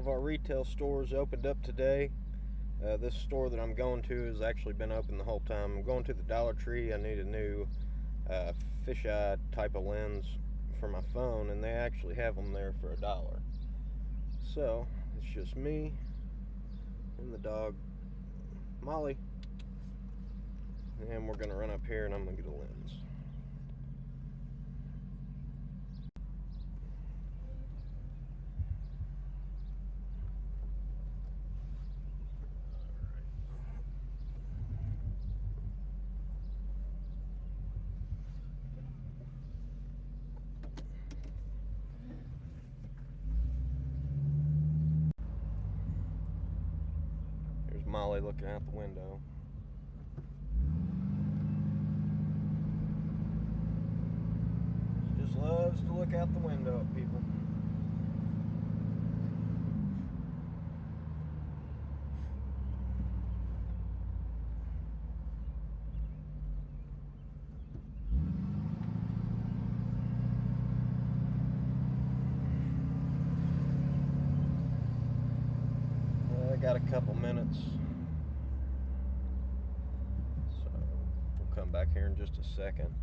of our retail stores opened up today. This store that I'm going to has actually been open the whole time. I'm going to the Dollar Tree. I need a new fisheye type of lens for my phone, and they actually have them there for $1. So it's just me and the dog Molly, and we're gonna run up here and I'm gonna get a lens. There's Molly looking out the window. She just loves to look out the window at people. I got a couple minutes, so we'll come back here in just a second.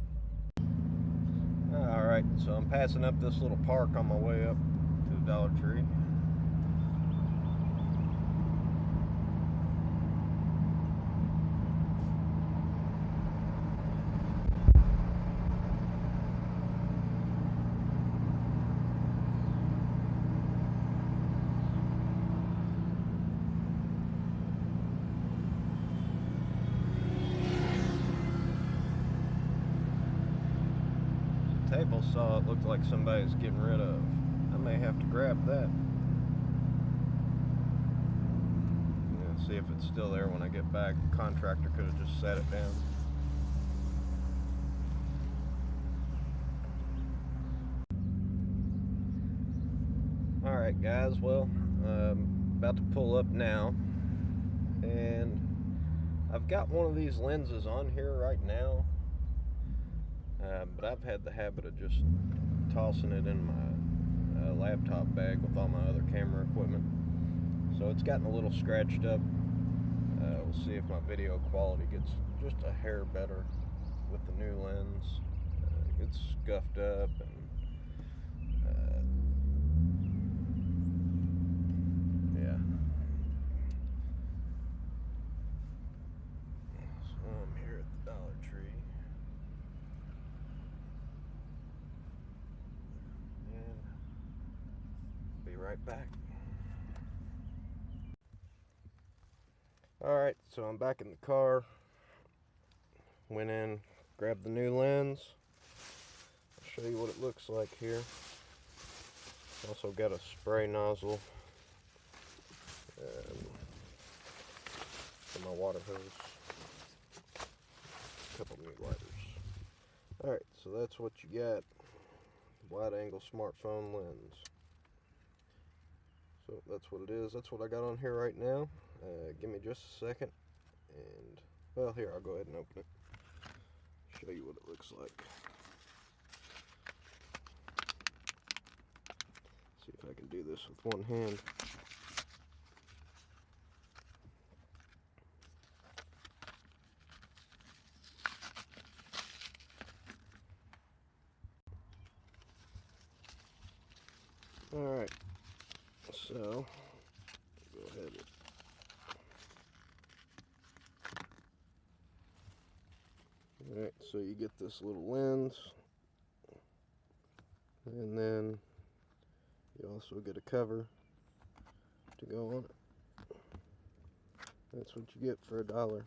Alright, so I'm passing up this little park on my way up to the Dollar Tree. Table saw it looked like somebody's getting rid of. I may have to grab that. Yeah, see if it's still there when I get back. The contractor could have just set it down. Alright guys, well, about to pull up now, and I've got one of these lenses on here right now. But I've had the habit of just tossing it in my laptop bag with all my other camera equipment. So it's gotten a little scratched up. We'll see if my video quality gets just a hair better with the new lens. It gets scuffed up and yeah. So I'm here at the Dollar Tree. Be right back. Alright, so I'm back in the car. Went in, grabbed the new lens. I'll show you what it looks like here. Also got a spray nozzle for my water hose. A couple new lighters. Alright, so that's what you got. Wide angle smartphone lens. So that's what it is. That's what I got on here right now. Give me just a second, and well, here, I'll go ahead and open it. Show you what it looks like. See if I can do this with one hand. Alright, so go ahead. Alright, so you get this little lens, and then you also get a cover to go on it. That's what you get for $1.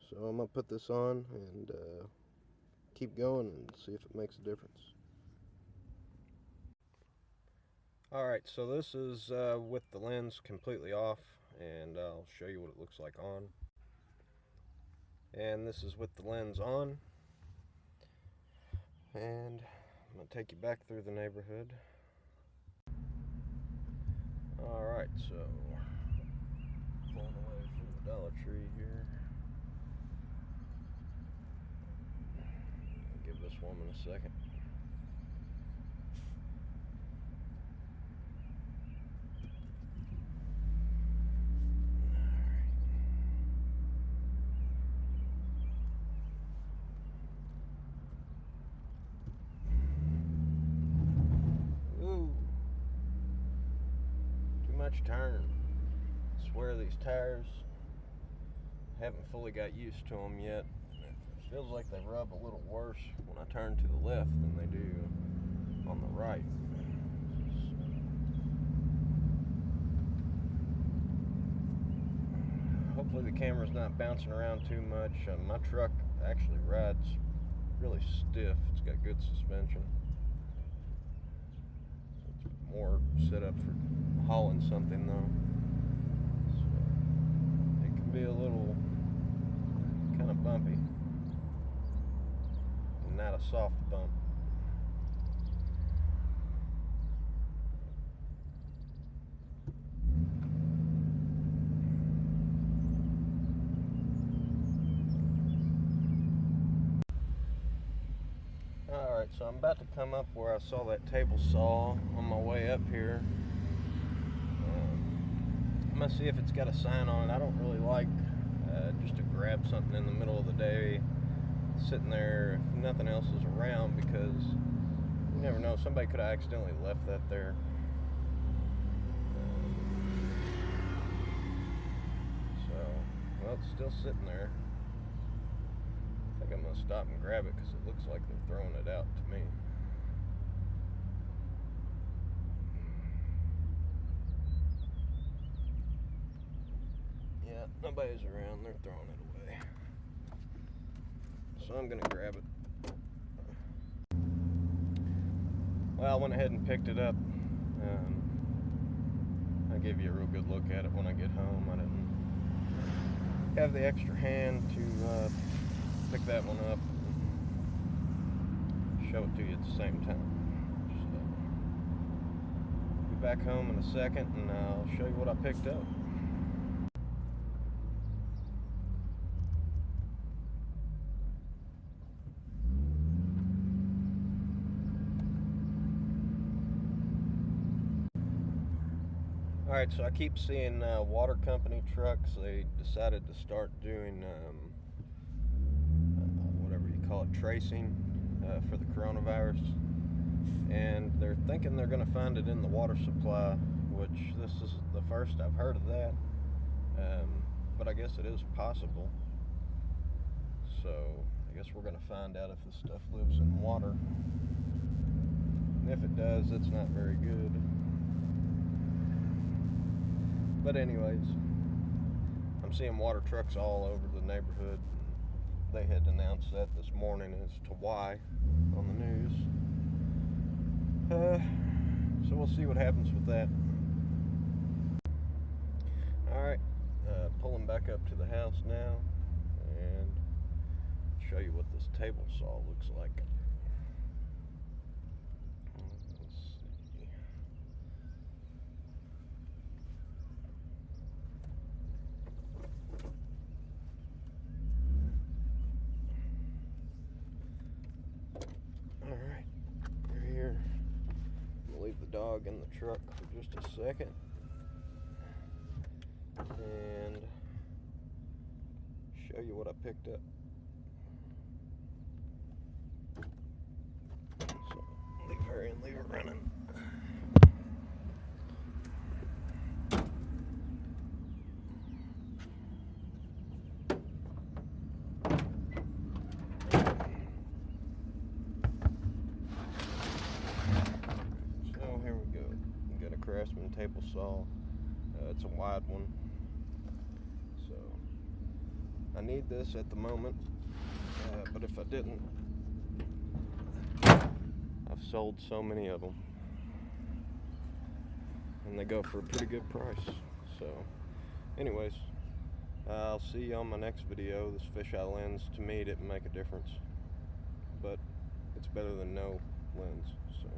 So I'm going to put this on and keep going and see if it makes a difference. Alright, so this is with the lens completely off, and I'll show you what it looks like on. And this is with the lens on, and I'm going to take you back through the neighborhood. Alright, so pulling away from the Dollar Tree here. Give this woman a second. much turn. I swear these tires, haven't fully got used to them yet. It feels like they rub a little worse when I turn to the left than they do on the right. Hopefully the camera's not bouncing around too much. My truck actually rides really stiff. It's got good suspension. It's more set up for hauling something though. So it can be a little kind of bumpy and not a soft bump. Alright, so I'm about to come up where I saw that table saw on my way up here. I'm going to see if it's got a sign on it. I don't really like just to grab something in the middle of the day, sitting there if nothing else is around, because you never know, somebody could have accidentally left that there. Well, it's still sitting there. I think I'm going to stop and grab it because it looks like they're throwing it out to me. Yeah, nobody's around. They're throwing it away. So I'm going to grab it. Well, I went ahead and picked it up. I'll give you a real good look at it when I get home. I didn't have the extra hand to pick that one up and show it to you at the same time. So, be back home in a second and I'll show you what I picked up. Alright, so I keep seeing water company trucks. They decided to start doing whatever you call it, tracing for the coronavirus, and they're thinking they're going to find it in the water supply, which this is the first I've heard of that, but I guess it is possible. So I guess we're going to find out if this stuff lives in water, and if it does, it's not very good. But anyways, I'm seeing water trucks all over the neighborhood. They had announced that this morning as to why on the news. So we'll see what happens with that. Alright, pulling back up to the house now and show you what this table saw looks like. Alright, we're here. I'm gonna leave the dog in the truck for just a second and show you what I picked up. So, leave her in, leave her running. Craftsman table saw. It's a wide one, so I need this at the moment, but if I didn't, I've sold so many of them and they go for a pretty good price. So anyways, I'll see you on my next video. This fisheye lens to me didn't make a difference, but it's better than no lens. So